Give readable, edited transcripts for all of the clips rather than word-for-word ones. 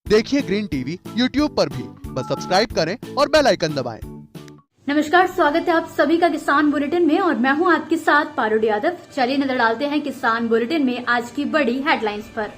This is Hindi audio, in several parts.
देखिए ग्रीन टीवी यूट्यूब पर भी, बस सब्सक्राइब करें और बेल आइकन दबाएं। नमस्कार, स्वागत है आप सभी का किसान बुलेटिन में और मैं हूं आपके साथ पारुल यादव। चलिए नजर डालते हैं किसान बुलेटिन में आज की बड़ी हेडलाइंस पर।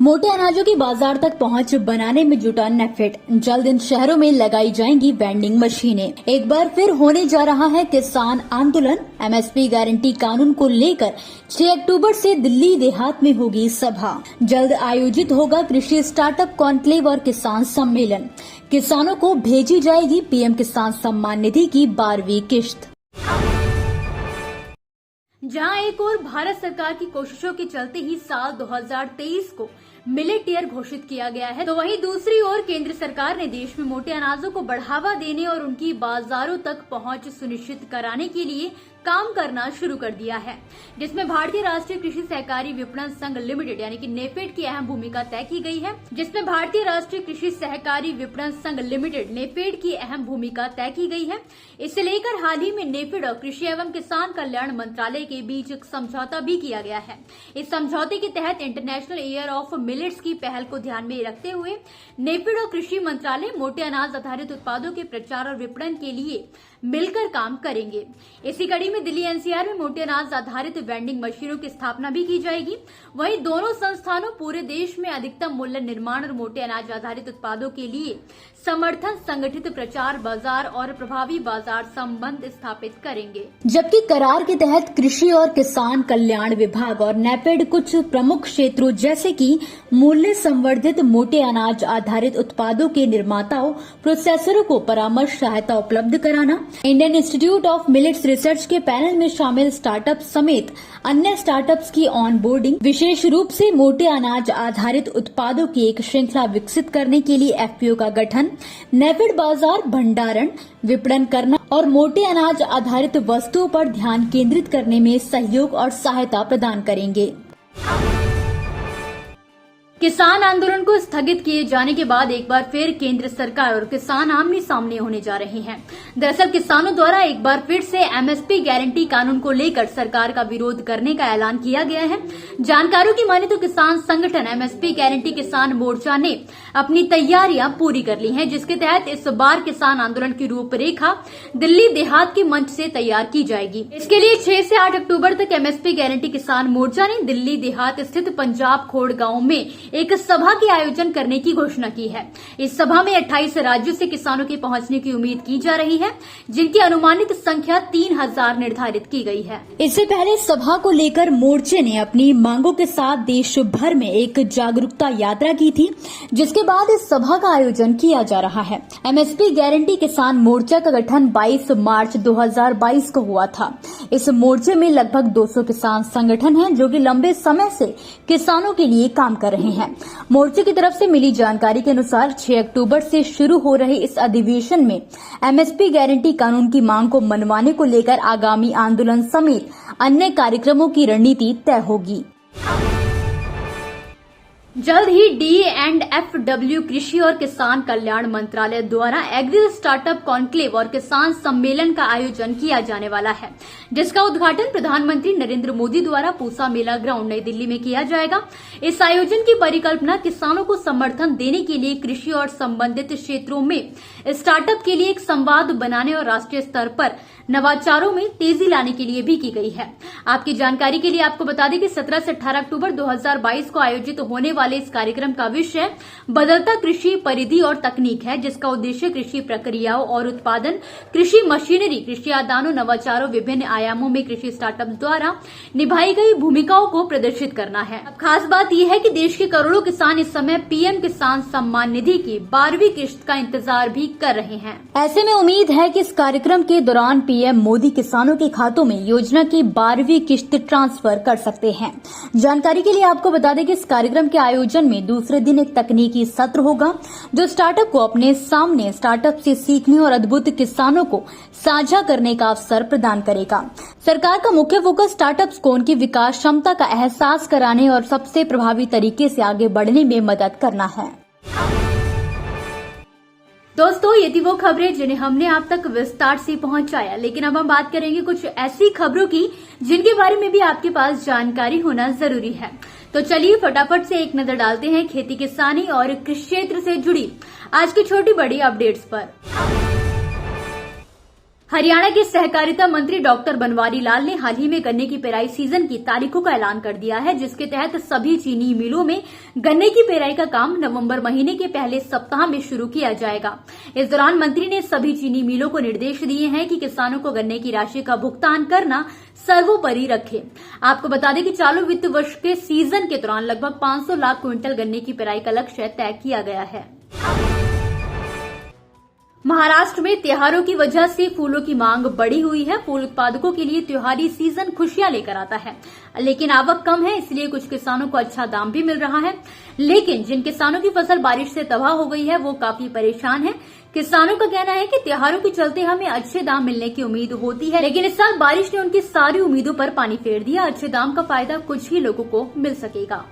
मोटे अनाजों की बाजार तक पहुंच बनाने में जुटा नेफेड। जल्द इन शहरों में लगाई जाएंगी वेंडिंग मशीनें। एक बार फिर होने जा रहा है किसान आंदोलन। एमएसपी गारंटी कानून को लेकर 6 अक्टूबर से दिल्ली देहात में होगी सभा। जल्द आयोजित होगा कृषि स्टार्टअप कॉन्क्लेव और किसान सम्मेलन। किसानों को भेजी जाएगी पीएम किसान सम्मान निधि की 12वीं किश्त। जहां एक ओर भारत सरकार की कोशिशों के चलते ही साल 2023 को मिलेट ईयर घोषित किया गया है, तो वहीं दूसरी ओर केंद्र सरकार ने देश में मोटे अनाजों को बढ़ावा देने और उनकी बाजारों तक पहुंच सुनिश्चित कराने के लिए काम करना शुरू कर दिया है, जिसमें भारतीय राष्ट्रीय कृषि सहकारी विपणन संघ लिमिटेड यानी कि नेफेड की अहम भूमिका तय की गई है। इसे लेकर हाल ही में नेफेड और कृषि एवं किसान कल्याण मंत्रालय के बीच एक समझौता भी किया गया है। इस समझौते के तहत इंटरनेशनल ईयर ऑफ मिलेट्स की पहल को ध्यान में रखते हुए नेफेड और कृषि मंत्रालय मोटे अनाज आधारित उत्पादों के प्रचार और विपणन के लिए मिलकर काम करेंगे। इसी कड़ी में दिल्ली एनसीआर में मोटे अनाज आधारित वेंडिंग मशीनों की स्थापना भी की जाएगी। वहीं दोनों संस्थानों पूरे देश में अधिकतम मूल्य निर्माण और मोटे अनाज आधारित उत्पादों के लिए समर्थन, संगठित प्रचार, बाजार और प्रभावी बाजार संबंध स्थापित करेंगे। जबकि करार के तहत कृषि और किसान कल्याण विभाग और नेफेड कुछ प्रमुख क्षेत्रों जैसे कि मूल्य संवर्धित मोटे अनाज आधारित उत्पादों के निर्माताओं, प्रोसेसरों को परामर्श सहायता उपलब्ध कराना, Indian institute of millets research के पैनल में शामिल स्टार्टअप समेत अन्य स्टार्टअप्स की ऑन बोर्डिंग, विशेष रूप से मोटे अनाज आधारित उत्पादों की एक श्रृंखला विकसित करने के लिए एफपीओ का गठन, नेफेड बाजार भंडारण विपणन करना और मोटे अनाज आधारित वस्तुओं पर ध्यान केंद्रित करने में सहयोग और सहायता प्रदान करेंगे। किसान आंदोलन को स्थगित किए जाने के बाद एक बार फिर केंद्र सरकार और किसान आमने सामने होने जा रहे हैं। दरअसल किसानों द्वारा एक बार फिर से एमएसपी गारंटी कानून को लेकर सरकार का विरोध करने का ऐलान किया गया है। जानकारों की माने तो किसान संगठन एमएसपी गारंटी किसान मोर्चा ने अपनी तैयारियां पूरी कर ली हैं, जिसके तहत इस बार किसान आंदोलन की रूपरेखा दिल्ली देहात के मंच से तैयार की जाएगी। इसके लिए 6 से 8 अक्टूबर तक एमएसपी गारंटी किसान मोर्चा ने दिल्ली देहात स्थित पंजाब खोड़ गांव में एक सभा के आयोजन करने की घोषणा की है। इस सभा में 28 राज्यों से किसानों के पहुंचने की उम्मीद की जा रही है, जिनकी अनुमानित संख्या 3000 निर्धारित की गई है। इससे पहले सभा को लेकर मोर्चे ने अपनी मांगों के साथ देश भर में एक जागरूकता यात्रा की थी, जिसके बाद इस सभा का आयोजन किया जा रहा है। एमएसपी गारंटी किसान मोर्चा का गठन 22 मार्च 2022 को हुआ था। इस मोर्चे में लगभग 200 किसान संगठन हैं, जो कि लंबे समय से किसानों के लिए काम कर रहे हैं। मोर्चे की तरफ से मिली जानकारी के अनुसार 6 अक्टूबर से शुरू हो रहे इस अधिवेशन में एमएसपी गारंटी कानून की मांग को मनवाने को लेकर आगामी आंदोलन समेत अन्य कार्यक्रमों की रणनीति तय होगी। जल्द ही DANDFW कृषि और किसान कल्याण मंत्रालय द्वारा एग्री स्टार्टअप कॉन्क्लेव और किसान सम्मेलन का आयोजन किया जाने वाला है, जिसका उद्घाटन प्रधानमंत्री नरेंद्र मोदी द्वारा पूसा मेला ग्राउंड नई दिल्ली में किया जाएगा। इस आयोजन की परिकल्पना किसानों को समर्थन देने के लिए कृषि और संबंधित क्षेत्रों में स्टार्टअप के लिए एक संवाद बनाने और राष्ट्रीय स्तर पर नवाचारों में तेजी लाने के लिए भी की गई है। आपकी जानकारी के लिए आपको बता दें कि 17 से 18 अक्टूबर 2022 को आयोजित होने वाले इस कार्यक्रम का विषय बदलता कृषि परिधि और तकनीक है, जिसका उद्देश्य कृषि प्रक्रियाओं और उत्पादन, कृषि मशीनरी, कृषि आदानों, नवाचारों, विभिन्न आयामों में कृषि स्टार्टअप द्वारा निभाई गई भूमिकाओं को प्रदर्शित करना है। अब खास बात यह है कि देश के करोड़ों किसान इस समय पीएम किसान सम्मान निधि की 12वीं किश्त का इंतजार भी कर रहे हैं। ऐसे में उम्मीद है कि इस कार्यक्रम के दौरान पीएम मोदी किसानों के खातों में योजना की 12वीं किश्त ट्रांसफर कर सकते हैं। जानकारी के लिए आपको बता दें कि इस कार्यक्रम के आयोजन में दूसरे दिन एक तकनीकी सत्र होगा, जो स्टार्टअप को अपने सामने स्टार्टअप से सीखने और अद्भुत किसानों को साझा करने का अवसर प्रदान करेगा। सरकार का मुख्य फोकस स्टार्टअप्स को उनकी विकास क्षमता का एहसास कराने और सबसे प्रभावी तरीके से आगे बढ़ने में मदद करना है। दोस्तों, ये थी वो खबरें जिन्हें हमने आप तक विस्तार से पहुंचाया, लेकिन अब हम बात करेंगे कुछ ऐसी खबरों की जिनके बारे में भी आपके पास जानकारी होना जरूरी है। तो चलिए फटाफट से एक नजर डालते हैं खेती किसानी और कृषि क्षेत्र से जुड़ी आज की छोटी बड़ी अपडेट्स पर। हरियाणा के सहकारिता मंत्री डॉक्टर बनवारी लाल ने हाल ही में गन्ने की पेराई सीजन की तारीखों का ऐलान कर दिया है, जिसके तहत सभी चीनी मिलों में गन्ने की पेराई का काम नवंबर महीने के पहले सप्ताह में शुरू किया जाएगा। इस दौरान मंत्री ने सभी चीनी मिलों को निर्देश दिए हैं कि किसानों को गन्ने की राशि का भुगतान करना सर्वोपरि रखें। आपको बता दें कि चालू वित्त वर्ष के सीजन के दौरान लगभग 500 लाख क्विंटल गन्ने की पेराई का लक्ष्य तय किया गया है। महाराष्ट्र में त्योहारों की वजह से फूलों की मांग बढ़ी हुई है। फूल उत्पादकों के लिए त्योहारी सीजन खुशियां लेकर आता है, लेकिन आवक कम है, इसलिए कुछ किसानों को अच्छा दाम भी मिल रहा है। लेकिन जिन किसानों की फसल बारिश से तबाह हो गई है वो काफी परेशान है। किसानों का कहना है कि त्योहारों के चलते हमें अच्छे दाम मिलने की उम्मीद होती है, लेकिन इस साल बारिश ने उनकी सारी उम्मीदों पर पानी फेर दिया। अच्छे दाम का फायदा कुछ ही लोगों को मिल सकेगा।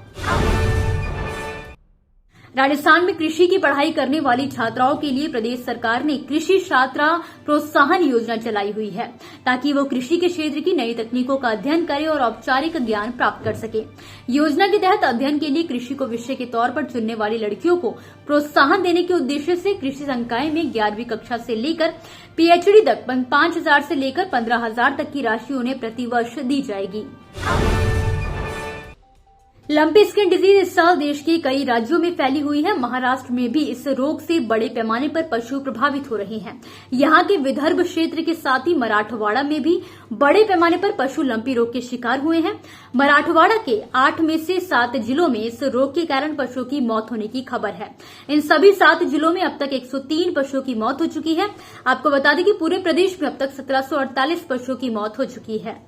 राजस्थान में कृषि की पढ़ाई करने वाली छात्राओं के लिए प्रदेश सरकार ने कृषि छात्रा प्रोत्साहन योजना चलाई हुई है, ताकि वो कृषि के क्षेत्र की नई तकनीकों का अध्ययन करें और औपचारिक ज्ञान प्राप्त कर सके। योजना के तहत अध्ययन के लिए कृषि को विषय के तौर पर चुनने वाली लड़कियों को प्रोत्साहन देने के उद्देश्य से कृषि संकाय में 11वीं कक्षा से लेकर पीएचडी तक 5,000 से लेकर 15,000 तक की राशि उन्हें प्रतिवर्ष दी जाएगी। लंपी स्किन डिजीज इस साल देश के कई राज्यों में फैली हुई है। महाराष्ट्र में भी इस रोग से बड़े पैमाने पर पशु प्रभावित हो रहे हैं। यहाँ के विदर्भ क्षेत्र के साथ ही मराठवाड़ा में भी बड़े पैमाने पर पशु लंपी रोग के शिकार हुए हैं। मराठवाड़ा के 8 में से 7 जिलों में इस रोग के कारण पशुओं की मौत होने की खबर है। इन सभी 7 जिलों में अब तक 103 पशुओं की मौत हो चुकी है। आपको बता दें कि पूरे प्रदेश में अब तक 1748 पशुओं की मौत हो चुकी है।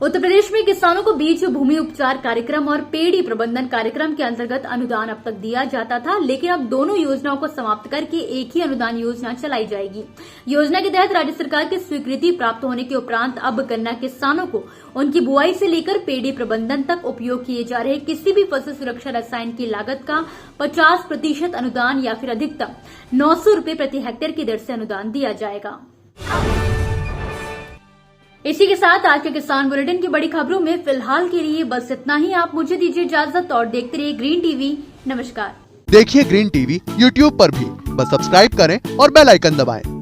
उत्तर प्रदेश में किसानों को बीज भूमि उपचार कार्यक्रम और पेड़ी प्रबंधन कार्यक्रम के अंतर्गत अनुदान अब तक दिया जाता था, लेकिन अब दोनों योजनाओं को समाप्त करके एक ही अनुदान योजना चलाई जाएगी। योजना के तहत राज्य सरकार की स्वीकृति प्राप्त होने के उपरांत अब गन्ना किसानों को उनकी बुआई से लेकर पेड़ी प्रबंधन तक उपयोग किए जा रहे किसी भी फसल सुरक्षा रसायन की लागत का 50% अनुदान या फिर अधिकतम 900 रुपए प्रति हेक्टेयर की दर से अनुदान दिया जाएगा। इसी के साथ आज के किसान बुलेटिन की बड़ी खबरों में फिलहाल के लिए बस इतना ही। आप मुझे दीजिए इजाजत और देखते रहिए ग्रीन टीवी। नमस्कार। देखिए ग्रीन टीवी यूट्यूब पर भी, बस सब्सक्राइब करें और बेल आइकन दबाएं।